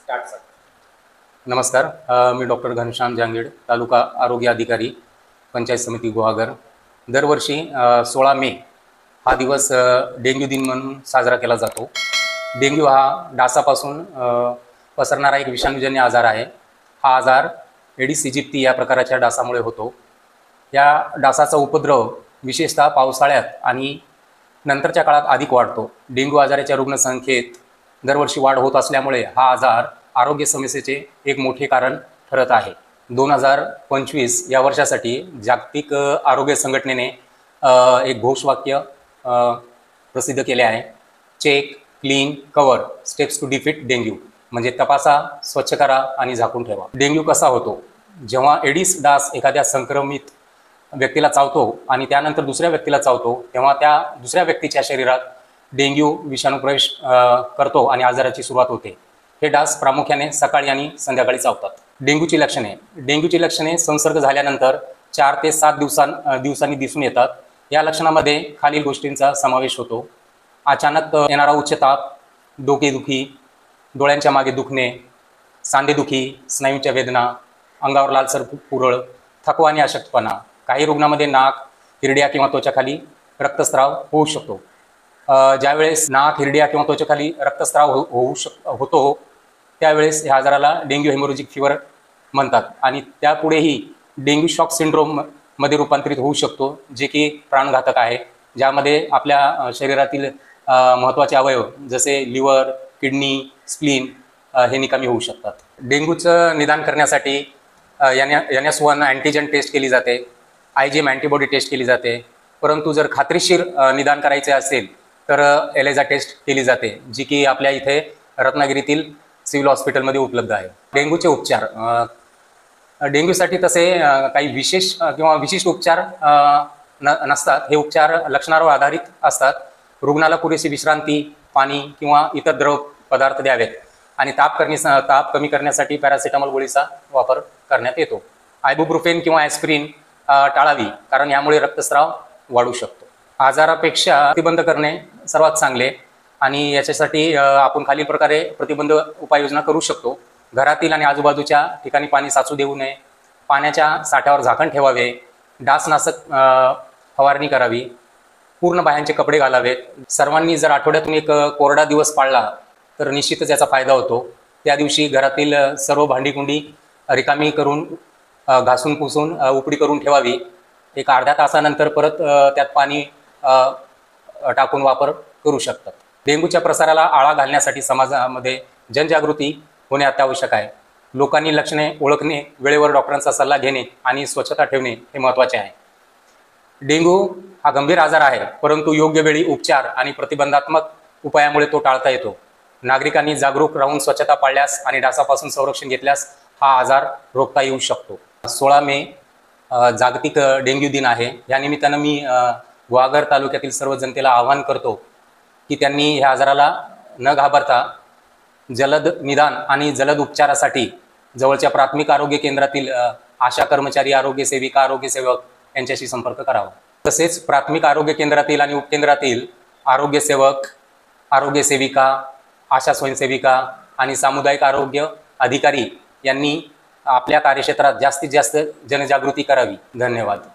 Start sir. नमस्कार. मी doctor Ghanshyam Jangid, तालुका आरोग्य अधिकारी, पंचायत समिती गुहागर. दरवर्षी 16 मे हा दिवस डेंग्यू दिन म्हणून साजरा केला जातो. डेंग्यू हा डासापासून पसरणारा एक विषाणूजन्य आजार आहे. हा आजार एडिस इजिप्ती या प्रकाराच्या डासामुळे होतो. या डासाचा उपद्रव विशेषतः पावसाळ्यात आणि नंतरच्या काळात अधिक वाढतो. डेंग्यू आजाराच्या रुग्णसंख्येत दरवर्षी वाढ होत असल्यामुळे हा आजार आरोग्य समस्येचे एक मोठे कारण ठरत आहे. 2025 या वर्षासाठी जागतिक आरोग्य संघटनेने एक घोषवाक्य प्रसिद्ध केले आहे. Check, clean, cover, steps to defeat dengue. म्हणजे तपासा, स्वच्छ करा आणि झाकून ठेवा. डेंग्यू कसा होतो? जेव्हा एडिस डास एखाद्या संक्रमित व्यक्तीला चावतो आणि त्यानंतर दुसऱ्या व्यक्तीला चावतो, तेव्हा त्या दुसऱ्या व्यक्तीच्या शरीरात डेंग्यू विषाणू प्रवेश करतो आणि आजाराची सुरुवात होते. हे डास प्रामुख्याने सकाळी आणि संध्याकाळी चावतात. डेंग्यूची लक्षणे संसर्ग झाल्यानंतर 4 ते 7 दिवसांनी दिसून येतात. या लक्षणामध्ये खालील गोष्टींचा समावेश होतो. अचानक येणारा उच्च ताप, डोकेदुखी, डोळ्यांच्या मागे दुखणे, सांधेदुखी, स्नायूंच्या वेदना, अंगावर लालसर पुरळ, थकवा आणि अशक्तपणा. काही रुग्णांमध्ये नाक, हिरड्या किंवा त्वचाखाली रक्तस्राव होऊ शकतो. ज्यावेळेस नाक, हिरड्या किंवा त्वचाखाली रक्तस्राव होतो त्यावेळेस ह्या आजाराला डेंग्यू हेमोरेजिक फीवर म्हणतात आणि त्यापुढेही डेंग्यू शॉक सिंड्रोम मध्ये रूपांतरित होऊ शकतो, जे की प्राणघातक आहे. ज्यामध्ये आपल्या शरीरातील महत्त्वाचे अवयव जसे लिव्हर, किडनी, स्प्लीन हे निकामी होऊ शकतात. डेंग्यूचं निदान करण्यासाठी NS1 अँटीजन टेस्ट केली जाते, IgM अँटीबॉडी टेस्ट केली जाते. परंतु जर खात्रीशीर निदान करायचे असेल तर एलेझा टेस्ट केली जाते, जी की आपल्या इथे रत्नागिरीतील सिव्हिल हॉस्पिटलमध्ये उपलब्ध आहे. डेंग्यूचे उपचार. डेंग्यूसाठी तसे काही विशेष किंवा विशिष्ट उपचार नसतात. हे उपचार लक्षणांवर आधारित असतात. रुग्णाला पुरेशी विश्रांती, पाणी किंवा इतर द्रव पदार्थ द्यावेत आणि ताप कमी करण्यासाठी पॅरासिटामॉल गोळीचा वापर करण्यात येतो. आयबुप्रोफेन किंवा ॲस्पिरिन टाळावी, कारण यामुळे रक्तस्राव वाढू शकतो. आजारापेक्षा प्रतिबंध करणे सर्वात चांगले आणि याच्यासाठी आपण खालील प्रकारे प्रतिबंध उपाययोजना करू शकतो. घरातील आणि आजूबाजूच्या ठिकाणी पाणी साचू देऊ नये, पाण्याच्या साठ्यावर झाकण ठेवावे, डासनाशक फवारणी करावी, पूर्ण बाह्यांचे कपडे घालावेत. सर्वांनी जर आठवड्यातून एक कोरडा दिवस पाळला तर निश्चितच याचा फायदा होतो. त्या दिवशी घरातील सर्व भांडीकुंडी रिकामी करून घासून पुसून उपडी करून ठेवावी. एक अर्ध्या तासानंतर परत त्यात पाणी टाकून वापर करू शकतात. डेंग्यूच्या प्रसाराला आळा घालण्यासाठी समाजामध्ये जनजागृती होणे अत्यावश्यक आहे. लोकांनी लक्षणे ओळखणे, वेळेवर डॉक्टरांचा सल्ला घेणे आणि स्वच्छता ठेवणे हे महत्त्वाचे आहे. डेंग्यू हा गंभीर आजार आहे, परंतु योग्य वेळी उपचार आणि प्रतिबंधात्मक उपायामुळे तो टाळता येतो. नागरिकांनी जागरूक राहून स्वच्छता पाळल्यास आणि डासापासून संरक्षण घेतल्यास हा आजार रोखता येऊ शकतो. 16 मे जागतिक डेंग्यू दिन आहे. या निमित्तानं मी गुहागर तालुक्यातील सर्व जनतेला आवाहन करतो की त्यांनी ह्या आजाराला न घाबरता जलद निदान आणि जलद उपचारासाठी जवळच्या प्राथमिक आरोग्य केंद्रातील आशा कर्मचारी, आरोग्य सेविका, आरोग्य सेवक यांच्याशी संपर्क करावा. तसेच प्राथमिक आरोग्य केंद्रातील आणि उपकेंद्रातील आरोग्य सेवक, आरोग्य सेविका, आशा स्वयंसेविका आणि सामुदायिक आरोग्य अधिकारी यांनी आपल्या कार्यक्षेत्रात जास्तीत जास्त जनजागृती करावी. धन्यवाद.